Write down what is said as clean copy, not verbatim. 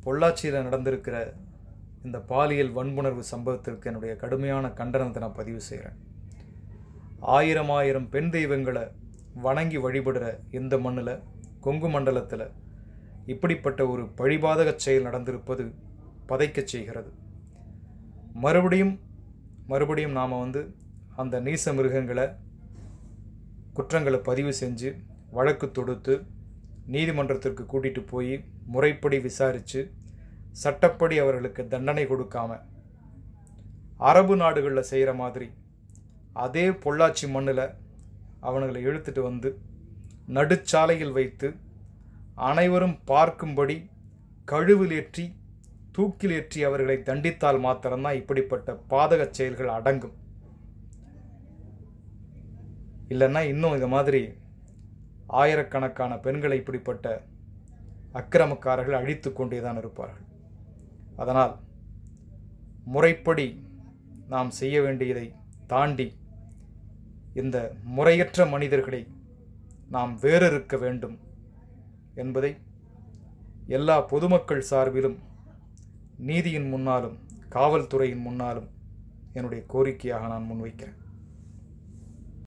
பொள்ளாச்சியில் நடந்திருக்கிற இந்த பாலியல் வன்புணர்வு சம்பவத்திற்கு என்னுடைய கடுமையான கண்டனத்தை நான் பதிவு செய்கிறேன். ஆயிரம் பெண் தெய்வங்களை வணங்கி வழிபடுற இந்த மண்ணில், கொங்கு மண்டலத்தில் இப்படிப்பட்ட ஒரு பழிபாதக செயல் நடந்திருப்பது பதைக்கச் செய்கிறது. மறுபடியும் நாம் அந்த நீச மிருகங்களை குற்றங்களை பதிவு செஞ்சு வழக்கு தொடுத்து நீதிமன்றத்திற்கு கூட்டிகிட்டு போய் முறைப்படி விசாரித்து சட்டப்படி அவர்களுக்கு தண்டனை கொடுக்காம அரபு நாடுகளில் செய்கிற மாதிரி அதே பொள்ளாச்சி மண்ணில் அவனுங்களை இழுத்துட்டு நடுச்சாலையில் வைத்து அனைவரும் பார்க்கும்படி கழுவிலேற்றி தூக்கிலேற்றி அவர்களை தண்டித்தால் மாத்திரம்தான் இப்படிப்பட்ட பாதக செயல்கள் அடங்கும். இல்லைன்னா இன்னும் இந்த மாதிரி ஆயிரக்கணக்கான பெண்களை இப்படிப்பட்ட அக்கிரமக்காரர்கள் அழித்து கொண்டே தான் இருப்பார்கள். அதனால் முறைப்படி நாம் செய்ய வேண்டியதை தாண்டி இந்த முறையற்ற மனிதர்களை நாம் வேறறுக்க வேண்டும் என்பதை எல்லா பொதுமக்கள் சார்பிலும், நீதியின் முன்னாலும், காவல்துறையின் முன்னாலும் என்னுடைய கோரிக்கையாக நான் முன்வைக்கிறேன்.